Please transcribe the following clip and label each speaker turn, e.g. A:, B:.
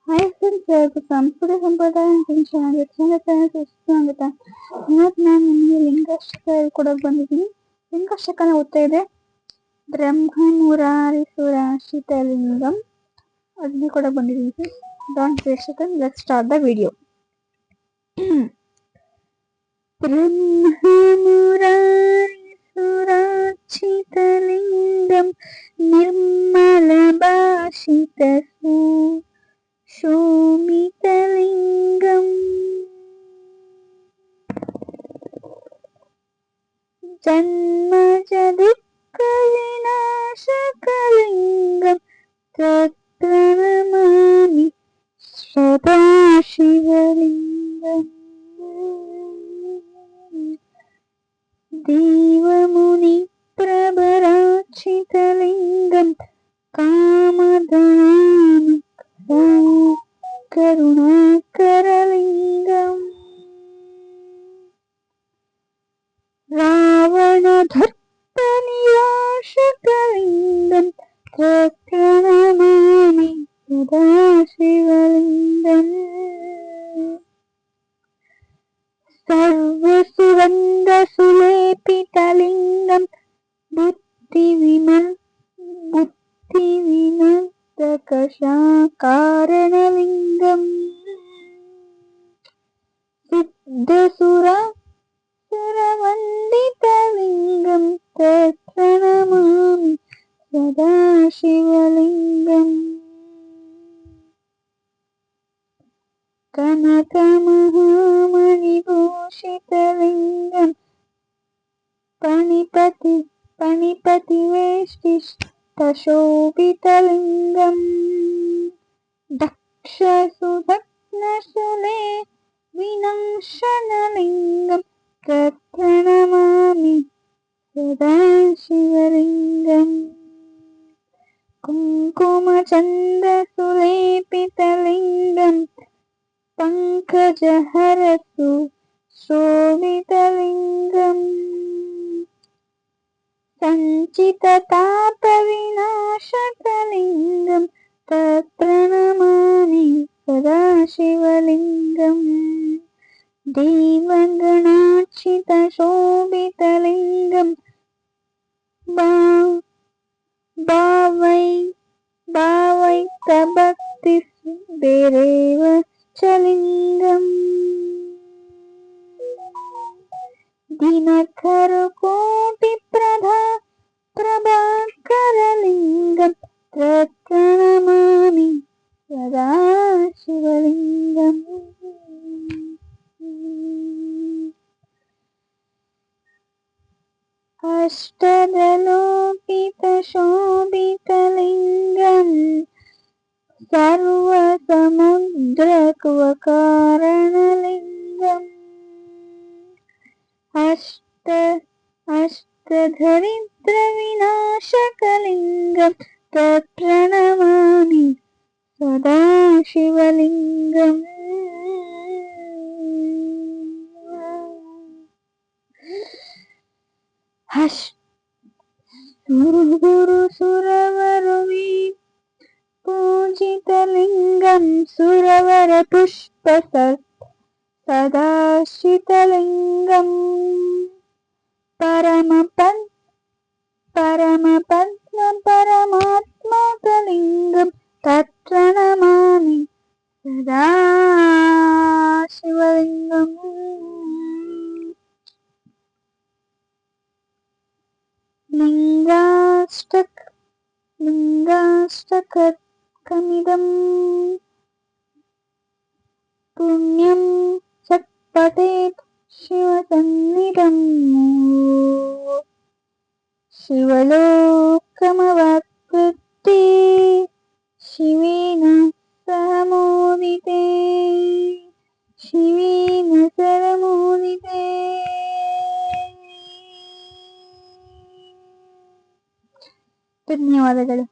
A: Hi friends, ಇವತ್ತು ಸಂಸ್ಕೃತಿ ಸಂಪ್ರದಾಯ ಸ್ವಾಗತ. ಇವತ್ತು ನಾನು ನಿಮಗೆ ಲಿಂಗಾಷ್ಟಕ ಹೇಳ್ಕೊಡಕ್ ಬಂದಿದ್ದೀನಿ. ಲಿಂಗಾಷ್ಟಕನ ಓದ್ತಾ ಇದೆ ಬ್ರಹ್ಮ ಮುರಾರಿ ಸುರಾಶಿತಲಿಂಗಂ ಅದನ್ನ ಕೊಡಕ್ ಬಂದಿದ್ದೀನಿ. Don't waste time, let's start the video. ಬ್ರಹ್ಮ ಮುರಾರಿ ಸುರಾಚಿತಲಿಂಗಂ ನಿರ್ಮಲ ಭಾಷಿತ शोभितलिंगम् जन्मज दुःखविनाशकलिंगम् तत्प्रणमामि सदाशिवलिंगम् देवमुनि प्रभराचितलिंगम् कामधनानि करुणाकरलिंगम् रावणधर्पनिराशकलिंगम् प्रणमामि सदाशिवलिंगम् सर्वसुगन्धसुलेपितलिंगम् बुद्धिविनर्दकशाकारणलिंगम् सिद्धसुरवन्दितलिंगम् तत्प्रणमामि सदाशिवलिंगम् कनकमहामणिभूषितलिंगम् पणिपतिवेष्टितशोभितलिंगम् दक्षसुभग्नशूले विनाशनलिंगम् तत्प्रणमामि सदाशिवलिंगम् कुङ्कुमचन्दसुलेपितलिंगम् पङ्कजहरसु शोभितलिंगम् सञ्चिततापविनाशकलिंगम् तत्प्रणमामि सदाशिवलिंगम् देवगणार्चितशोभितलिंगम् भावैकभक्तिदेरेव च लिंगम् दिनकरकोटिप्रभाकरलिंगम् तत्प्रणमामि सदाशिवलिंगम् अष्टदलोकितशोभितलिंगम् सर्वसमुद्रकुवकारणलिंगम् अष्टधरिद्रविनाशकलिंगम् तत्प्रणमामि सदाशिवलिंगम् सुरवरुवि पूजितलिंगम् सुरवरपुष्पसदाशितलिंगम् परमात्मकलिंगम् तत्प्रणमामि सदाशिवलिंगम् लिंगाष्टकमिदम् पुण्यं सत्पठेत् शिवसन्निधम् शिवलोकमवाप्नुते शिवेन सह मोदिते ಧನ್ಯವಾದಗಳು.